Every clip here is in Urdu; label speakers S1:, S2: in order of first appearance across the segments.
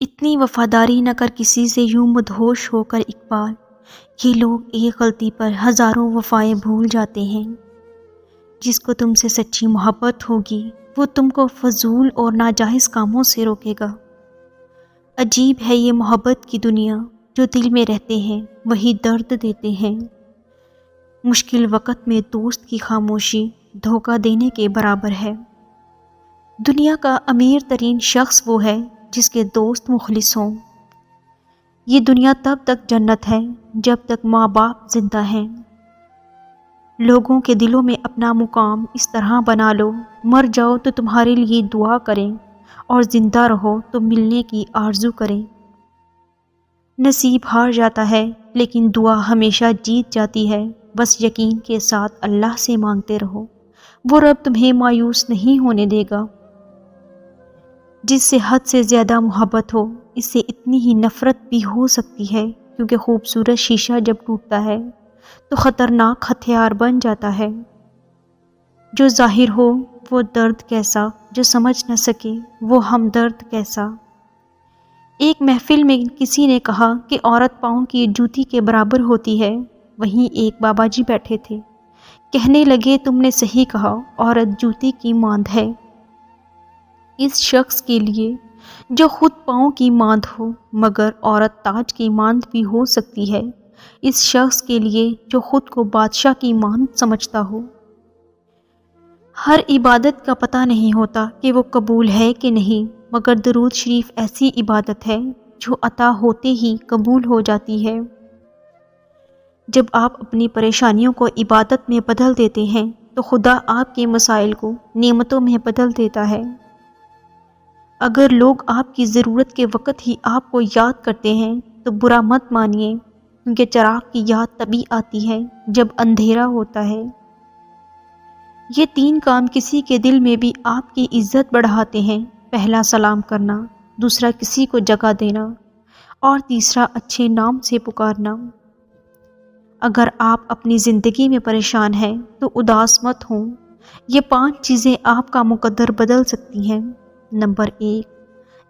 S1: اتنی وفاداری نہ کر کسی سے یوں مدہوش ہو کر اقبال، یہ لوگ ایک غلطی پر ہزاروں وفائیں بھول جاتے ہیں۔ جس کو تم سے سچی محبت ہوگی وہ تم کو فضول اور ناجائز کاموں سے روکے گا۔ عجیب ہے یہ محبت کی دنیا، جو دل میں رہتے ہیں وہی درد دیتے ہیں۔ مشکل وقت میں دوست کی خاموشی دھوکہ دینے کے برابر ہے۔ دنیا کا امیر ترین شخص وہ ہے جس کے دوست مخلص ہوں۔ یہ دنیا تب تک جنت ہے جب تک ماں باپ زندہ ہیں۔ لوگوں کے دلوں میں اپنا مقام اس طرح بنا لو، مر جاؤ تو تمہارے لیے دعا کریں اور زندہ رہو تو ملنے کی آرزو کریں۔ نصیب ہار جاتا ہے لیکن دعا ہمیشہ جیت جاتی ہے، بس یقین کے ساتھ اللہ سے مانگتے رہو، وہ رب تمہیں مایوس نہیں ہونے دے گا۔ جس سے حد سے زیادہ محبت ہو اس سے اتنی ہی نفرت بھی ہو سکتی ہے، کیونکہ خوبصورت شیشہ جب ٹوٹتا ہے تو خطرناک ہتھیار بن جاتا ہے۔ جو ظاہر ہو وہ درد کیسا، جو سمجھ نہ سکے وہ ہمدرد کیسا۔ ایک محفل میں کسی نے کہا کہ عورت پاؤں کی جوتی کے برابر ہوتی ہے، وہیں ایک بابا جی بیٹھے تھے، کہنے لگے تم نے صحیح کہا، عورت جوتی کی ماند ہے۔ اس شخص کے لیے جو خود پاؤں کی ماند ہو، مگر عورت تاج کی ماند بھی ہو سکتی ہے۔ اس شخص کے لیے جو خود کو بادشاہ کی ماند سمجھتا ہو۔ ہر عبادت کا پتہ نہیں ہوتا کہ وہ قبول ہے کہ نہیں، مگر درود شریف ایسی عبادت ہے جو عطا ہوتے ہی قبول ہو جاتی ہے۔ جب آپ اپنی پریشانیوں کو عبادت میں بدل دیتے ہیں تو خدا آپ کے مسائل کو نعمتوں میں بدل دیتا ہے۔ اگر لوگ آپ کی ضرورت کے وقت ہی آپ کو یاد کرتے ہیں تو برا مت مانیے، کیونکہ چراغ کی یاد تبھی آتی ہے جب اندھیرا ہوتا ہے۔ یہ 3 کام کسی کے دل میں بھی آپ کی عزت بڑھاتے ہیں۔ پہلا سلام کرنا، دوسرا کسی کو جگہ دینا، اور تیسرا اچھے نام سے پکارنا۔ اگر آپ اپنی زندگی میں پریشان ہیں تو اداس مت ہوں، یہ 5 چیزیں آپ کا مقدر بدل سکتی ہیں۔ نمبر 1،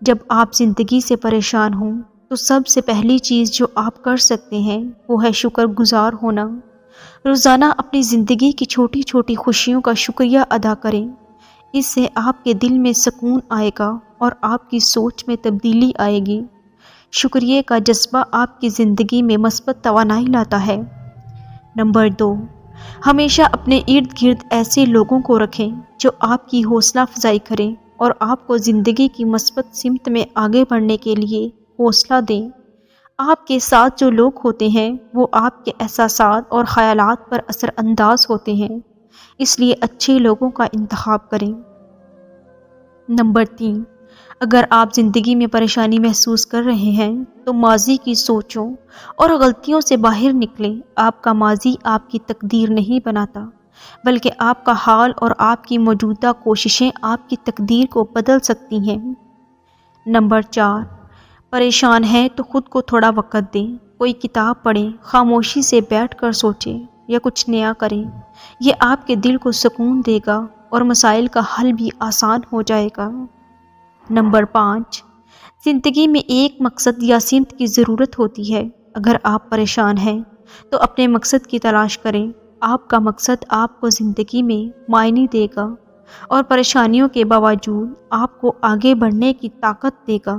S1: جب آپ زندگی سے پریشان ہوں تو سب سے پہلی چیز جو آپ کر سکتے ہیں وہ ہے شکر گزار ہونا۔ روزانہ اپنی زندگی کی چھوٹی چھوٹی خوشیوں کا شکریہ ادا کریں، اس سے آپ کے دل میں سکون آئے گا اور آپ کی سوچ میں تبدیلی آئے گی۔ شکریہ کا جذبہ آپ کی زندگی میں مثبت توانائی لاتا ہے۔ نمبر 2، ہمیشہ اپنے ارد گرد ایسے لوگوں کو رکھیں جو آپ کی حوصلہ افزائی کریں اور آپ کو زندگی کی مثبت سمت میں آگے بڑھنے کے لیے حوصلہ دیں۔ آپ کے ساتھ جو لوگ ہوتے ہیں وہ آپ کے احساسات اور خیالات پر اثر انداز ہوتے ہیں، اس لیے اچھے لوگوں کا انتخاب کریں۔ نمبر 3، اگر آپ زندگی میں پریشانی محسوس کر رہے ہیں تو ماضی کی سوچوں اور غلطیوں سے باہر نکلیں۔ آپ کا ماضی آپ کی تقدیر نہیں بناتا، بلکہ آپ کا حال اور آپ کی موجودہ کوششیں آپ کی تقدیر کو بدل سکتی ہیں۔ نمبر 4، پریشان ہیں تو خود کو تھوڑا وقت دیں، کوئی کتاب پڑھیں، خاموشی سے بیٹھ کر سوچیں یا کچھ نیا کریں۔ یہ آپ کے دل کو سکون دے گا اور مسائل کا حل بھی آسان ہو جائے گا۔ نمبر 5، زندگی میں ایک مقصد یا سمت کی ضرورت ہوتی ہے۔ اگر آپ پریشان ہیں تو اپنے مقصد کی تلاش کریں۔ آپ کا مقصد آپ کو زندگی میں معنی دے گا اور پریشانیوں کے باوجود آپ کو آگے بڑھنے کی طاقت دے گا۔